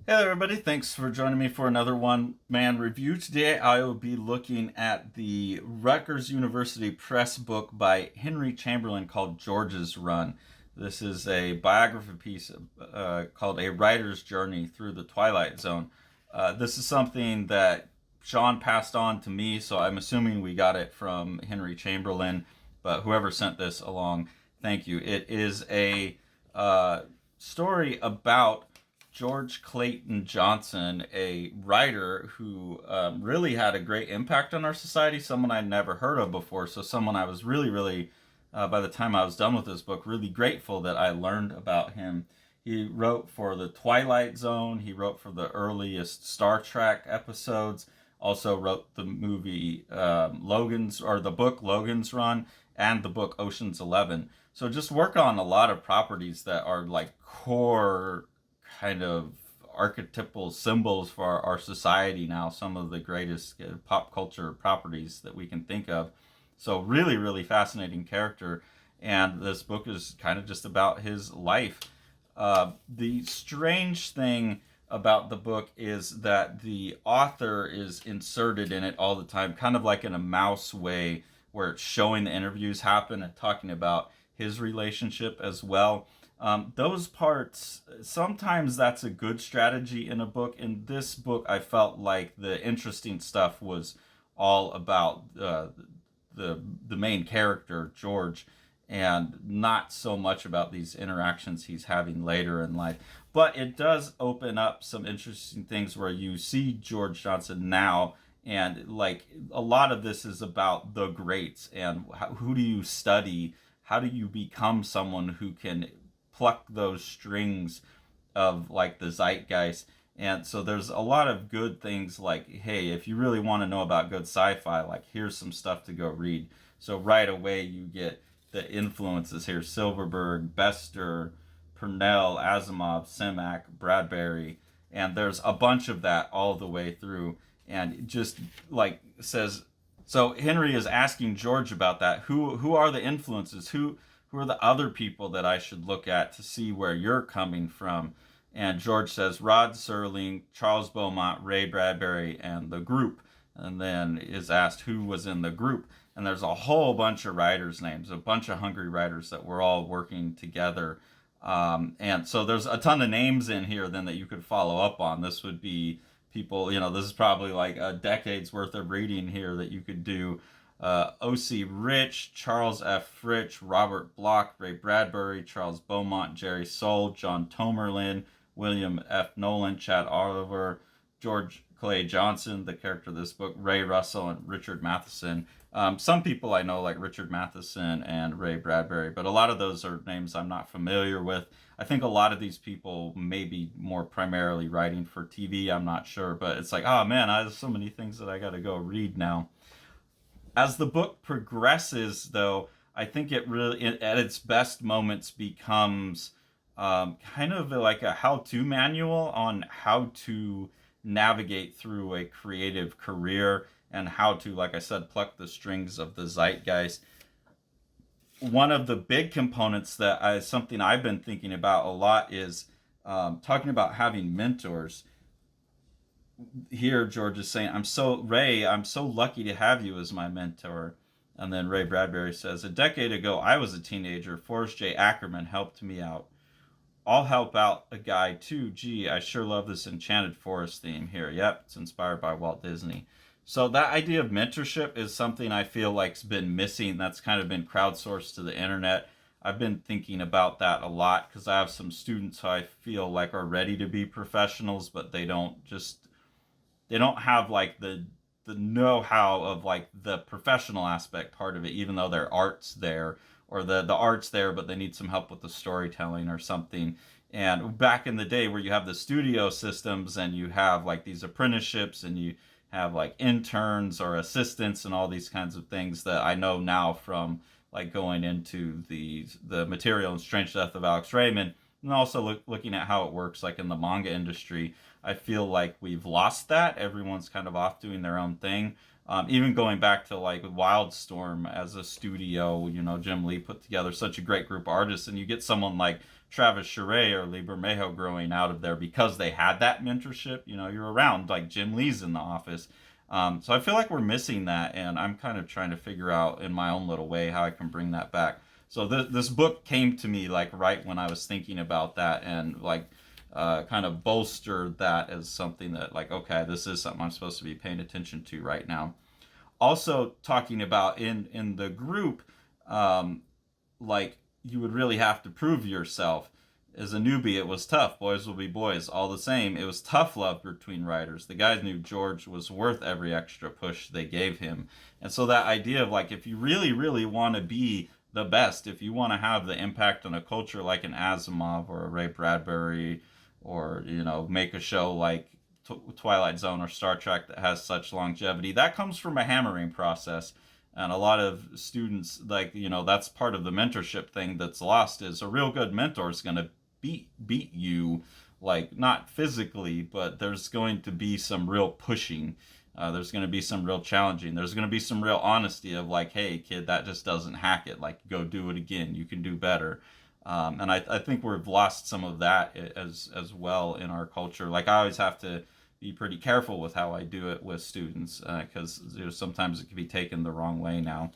Hey there, everybody. Thanks for joining me for another one-man review. Today I will be looking at the Rutgers University Press book by Henry Chamberlain called George's Run. This is a biography piece called A Writer's Journey Through the Twilight Zone. This is something that Sean passed on to me, so I'm assuming we got it from Henry Chamberlain, but whoever sent this along, thank you. It is a story about George Clayton Johnson, a writer who really had a great impact on our society, someone I'd never heard of before. So someone I was really, by the time I was done with this book, really grateful that I learned about him. He wrote for the Twilight Zone. He wrote for the earliest Star Trek episodes. Also wrote the movie the book Logans Run and the book Ocean's 11. So just work on a lot of properties that are like core kind of archetypal symbols for our society now, some of the greatest pop culture properties that we can think of. So really fascinating character, and this book is kind of just about his life. The strange thing about the book is that the author is inserted in it all the time, kind of like in a mouse way, where it's showing the interviews happen and talking about his relationship as well. Those parts, sometimes that's a good strategy in a book. In this book, I felt like the interesting stuff was all about the main character, George, and not so much about these interactions he's having later in life. But it does open up some interesting things where you see George Johnson now, and like a lot of this is about the greats and who do you study? How do you become someone who can pluck those strings of like the zeitgeist? And so there's a lot of good things like, hey, if you really want to know about good sci-fi, like here's some stuff to go read. So right away you get the influences here: Silverberg, Bester, Purnell, Asimov, Simak, Bradbury, and there's a bunch of that all the way through. And it just like says, so Henry is asking George about that. Who are the influences? Who are the other people that I should look at to see where you're coming from? And George says Rod Serling, Charles Beaumont, Ray Bradbury, and the group. And then is asked who was in the group. And there's a whole bunch of writers' names, a bunch of hungry writers that were all working together. And so there's a ton of names in here then that you could follow up on. This would be people, this is probably like a decade's worth of reading here that you could do. O.C. Rich, Charles F. Fritch, Robert Bloch, Ray Bradbury, Charles Beaumont, Jerry Soule, John Tomerlin, William F. Nolan, Chad Oliver, George Clay Johnson, the character of this book, Ray Russell, and Richard Matheson. Some people I know like Richard Matheson and Ray Bradbury, but a lot of those are names I'm not familiar with. I think a lot of these people may be more primarily writing for TV. I'm not sure, but it's like, oh man, I have so many things that I got to go read now. As the book progresses, though, I think it really, at its best moments, becomes kind of like a how-to manual on how to navigate through a creative career and how to, like I said, pluck the strings of the zeitgeist. One of the big components that something I've been thinking about a lot is talking about having mentors. Here George is saying, I'm so lucky to have you as my mentor. And then Ray Bradbury says, a decade ago I was a teenager. Forrest J. Ackerman helped me out. I'll help out a guy too. Gee, I sure love this Enchanted Forest theme here. Yep, it's inspired by Walt Disney. So that idea of mentorship is something I feel like's been missing. That's kind of been crowdsourced to the internet. I've been thinking about that a lot because I have some students who I feel like are ready to be professionals, but they don't have like the know-how of like the professional aspect part of it, even though their art's there, or the art's there, but they need some help with the storytelling or something. And back in the day where you have the studio systems and you have like these apprenticeships and you have like interns or assistants and all these kinds of things that I know now from like going into the material in Strange Death of Alex Raymond, and also looking at how it works like in the manga industry. I feel like we've lost that. Everyone's kind of off doing their own thing. Even going back to like Wildstorm as a studio, Jim Lee put together such a great group of artists, and you get someone like Travis Charest or Lee Bermejo growing out of there because they had that mentorship. You're around, like Jim Lee's in the office. So I feel like we're missing that, and I'm kind of trying to figure out in my own little way how I can bring that back. So this book came to me like right when I was thinking about that, and like kind of bolstered that as something that like, okay, this is something I'm supposed to be paying attention to right now. Also talking about in the group, like you would really have to prove yourself. As a newbie, it was tough. Boys will be boys. All the same, it was tough love between writers. The guys knew George was worth every extra push they gave him. And so that idea of like, if you really, really want to be the best, if you want to have the impact on a culture like an Asimov or a Ray Bradbury, or, make a show like Twilight Zone or Star Trek that has such longevity, that comes from a hammering process. And a lot of students, like, that's part of the mentorship thing that's lost, is a real good mentor is going to beat you, like not physically, but there's going to be some real pushing. There's going to be some real challenging. There's going to be some real honesty of like, hey kid, that just doesn't hack it. Like, go do it again. You can do better. And I think we've lost some of that as well in our culture. Like, I always have to be pretty careful with how I do it with students, because sometimes it can be taken the wrong way now.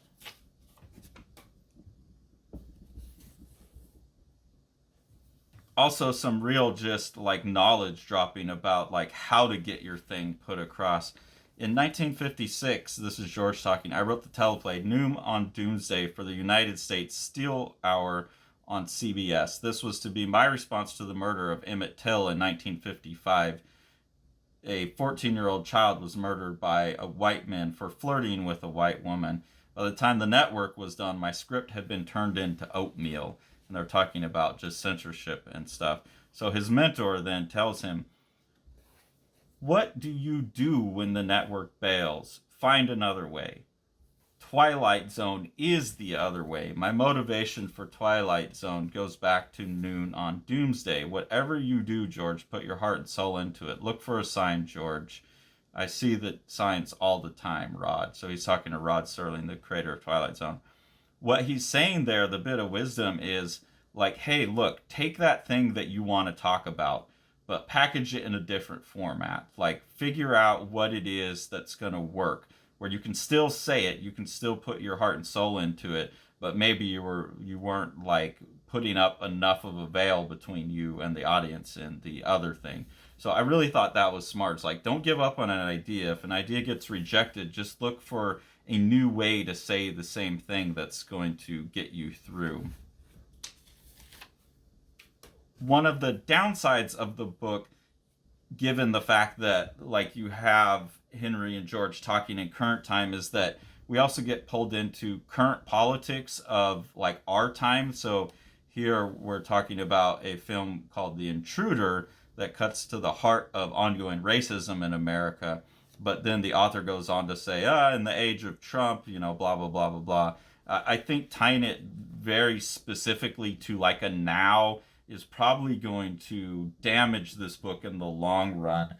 Also, some real just like knowledge dropping about like how to get your thing put across. In 1956, this is George talking, I wrote the teleplay Noon on Doomsday for the United States Steel Hour on CBS. This was to be my response to the murder of Emmett Till in 1955. A 14-year-old child was murdered by a white man for flirting with a white woman. By the time the network was done, my script had been turned into oatmeal. And they're talking about just censorship and stuff. So his mentor then tells him, what do you do when the network bails? Find another way. Twilight Zone is the other way. My motivation for Twilight Zone goes back to Noon on Doomsday. Whatever you do, George, put your heart and soul into it. Look for a sign, George. I see the signs all the time, Rod. So he's talking to Rod Serling, the creator of Twilight Zone. What he's saying there, the bit of wisdom, is like, hey, look, take that thing that you want to talk about, but package it in a different format. Like, figure out what it is that's going to work, where you can still say it, you can still put your heart and soul into it, but maybe you weren't like putting up enough of a veil between you and the audience and the other thing. So I really thought that was smart. It's like, don't give up on an idea. If an idea gets rejected, just look for a new way to say the same thing that's going to get you through. One of the downsides of the book, given the fact that like you have Henry and George talking in current time, is that we also get pulled into current politics of like our time. So here we're talking about a film called The Intruder that cuts to the heart of ongoing racism in America. But then the author goes on to say, in the age of Trump, blah, blah, blah, blah, blah. I think tying it very specifically to like a now is probably going to damage this book in the long run,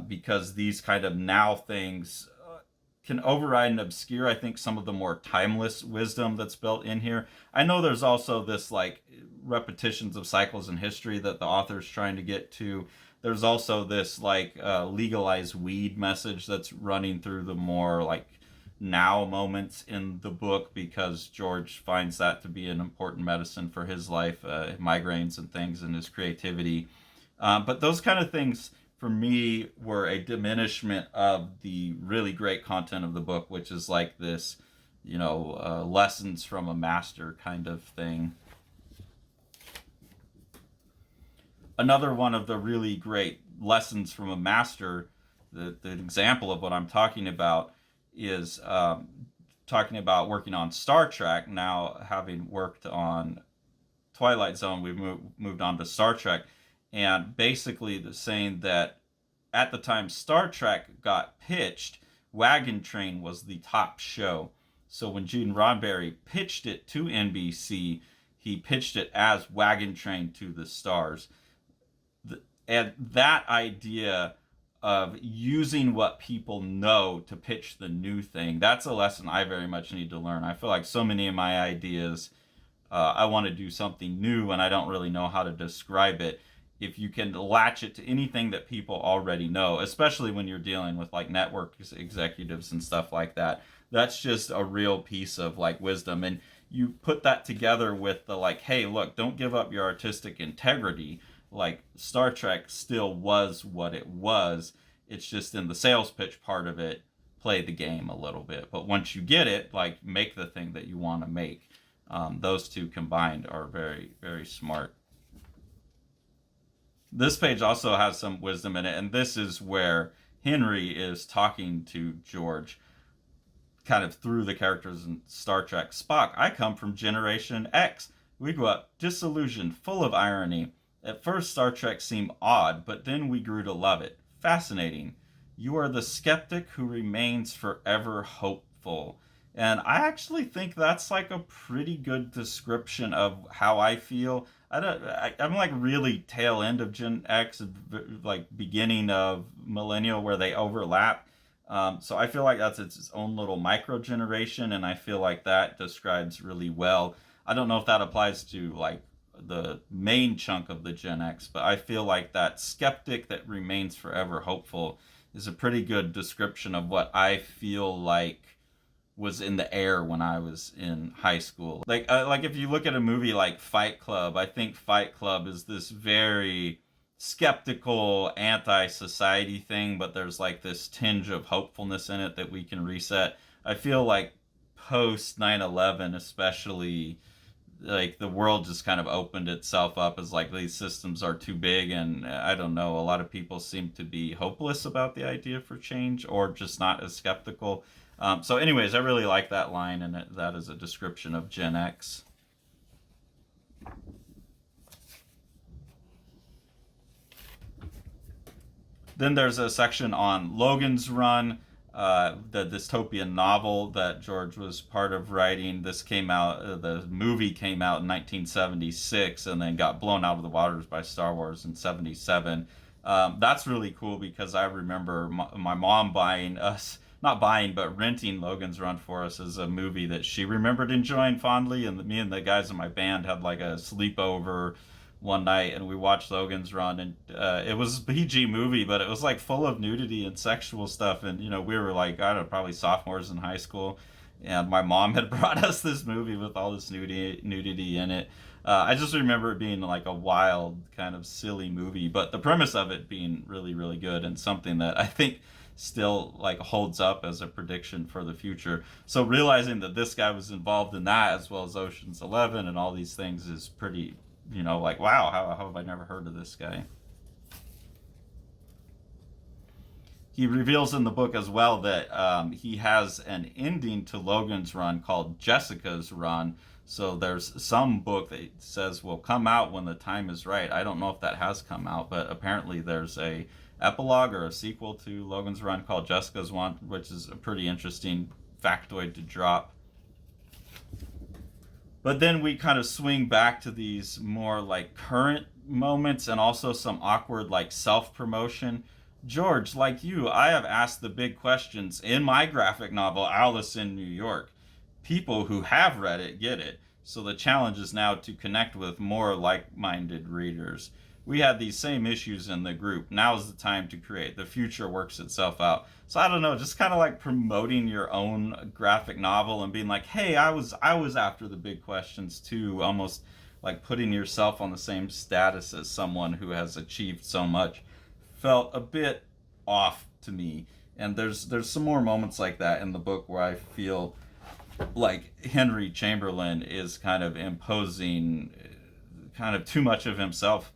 because these kind of now things can override and obscure, I think, some of the more timeless wisdom that's built in here. I know there's also this like repetitions of cycles in history that the author's trying to get to. There's also this like legalized weed message that's running through the more like now moments in the book, because George finds that to be an important medicine for his life, migraines and things, and his creativity. But those kind of things for me were a diminishment of the really great content of the book, which is like this, lessons from a master kind of thing. Another one of the really great lessons from a master, the example of what I'm talking about, is talking about working on Star Trek. Now, having worked on Twilight Zone, we've moved on to Star Trek, and basically saying that at the time Star Trek got pitched, Wagon Train was the top show. So when Gene Roddenberry pitched it to NBC, he pitched it as Wagon Train to the Stars. And that idea of using what people know to pitch the new thing. That's a lesson I very much need to learn. I feel like so many of my ideas, I want to do something new and I don't really know how to describe it. If you can latch it to anything that people already know, especially when you're dealing with like network executives and stuff like that, that's just a real piece of like wisdom. And you put that together with the like, hey, look, don't give up your artistic integrity. Like Star Trek still was what it was. It's just in the sales pitch part of it, play the game a little bit. But once you get it, like make the thing that you want to make. Those two combined are very, very smart. This page also has some wisdom in it, and this is where Henry is talking to George kind of through the characters in Star Trek. Spock, I come from Generation X. We grew up disillusioned, full of irony. At first, Star Trek seemed odd, but then we grew to love it. Fascinating. You are the skeptic who remains forever hopeful. And I actually think that's like a pretty good description of how I feel. I'm like really tail end of Gen X, like beginning of Millennial, where they overlap. So I feel like that's its own little micro generation, and I feel like that describes really well. I don't know if that applies to like the main chunk of the Gen X, but I feel like that skeptic that remains forever hopeful is a pretty good description of what I feel like was in the air when I was in high school. Like if you look at a movie like Fight Club, I think Fight Club is this very skeptical anti-society thing, but there's like this tinge of hopefulness in it that we can reset. I feel like post 9/11 especially, like the world just kind of opened itself up as like these systems are too big, and I don't know, a lot of people seem to be hopeless about the idea for change or just not as skeptical. So anyways, I really like that line, and that is a description of Gen X. Then there's a section on Logan's Run, the dystopian novel that George was part of writing. This came out, the movie came out in 1976 and then got blown out of the waters by Star Wars in 77. That's really cool because I remember my mom buying us, not buying, but renting Logan's Run for us as a movie that she remembered enjoying fondly. And me and the guys in my band had like a sleepover one night and we watched Logan's Run, and it was a PG movie, but it was like full of nudity and sexual stuff. And, you know, we were like, I don't know, probably sophomores in high school. And my mom had brought us this movie with all this nudity in it. I just remember it being like a wild, kind of silly movie, but the premise of it being really, really good and something that I think still like holds up as a prediction for the future. So realizing that this guy was involved in that as well as Ocean's 11 and all these things is pretty, you know, like, wow, how have I never heard of this guy? He reveals in the book as well that he has an ending to Logan's Run called Jessica's Run. So there's some book that says will come out when the time is right. I don't know if that has come out, but apparently there's a epilogue or a sequel to Logan's Run called Jessica's Run, which is a pretty interesting factoid to drop. But then we kind of swing back to these more like current moments and also some awkward like self-promotion. George, like you, I have asked the big questions in my graphic novel, Alice in New York. People who have read it get it. So the challenge is now to connect with more like-minded readers. We had these same issues in the group. Now is the time to create. The future works itself out. So I don't know, just kind of like promoting your own graphic novel and being like, hey, I was after the big questions too, almost like putting yourself on the same status as someone who has achieved so much, felt a bit off to me. And there's some more moments like that in the book where I feel like Henry Chamberlain is kind of imposing kind of too much of himself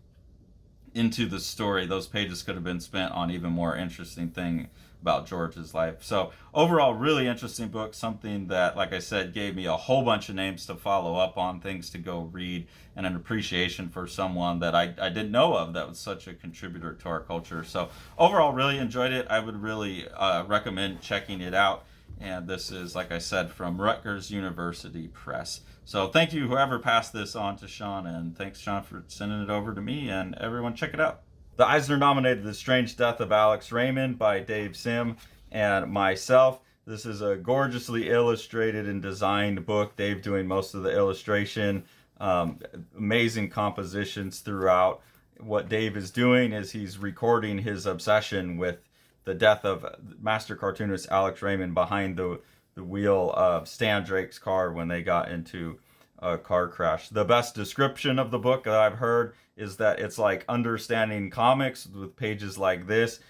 into the story. Those pages could have been spent on even more interesting thing about George's life. So overall, really interesting book, something that, like I said, gave me a whole bunch of names to follow up on, things to go read, and an appreciation for someone that I didn't know of that was such a contributor to our culture. So overall, really enjoyed it. I would really recommend checking it out. And this is, like I said, from Rutgers University Press. So thank you, whoever passed this on to Sean, and thanks, Sean, for sending it over to me, and everyone check it out. The Eisner-nominated The Strange Death of Alex Raymond by Dave Sim and myself. This is a gorgeously illustrated and designed book. Dave doing most of the illustration. Amazing compositions throughout. What Dave is doing is he's recording his obsession with the death of master cartoonist Alex Raymond behind the wheel of Stan Drake's car when they got into a car crash. The best description of the book that I've heard is that it's like understanding comics with pages like this,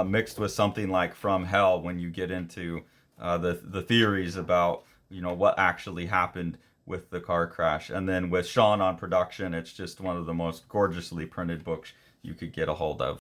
mixed with something like From Hell when you get into the theories about what actually happened with the car crash. And then with Sean on production, it's just one of the most gorgeously printed books you could get a hold of.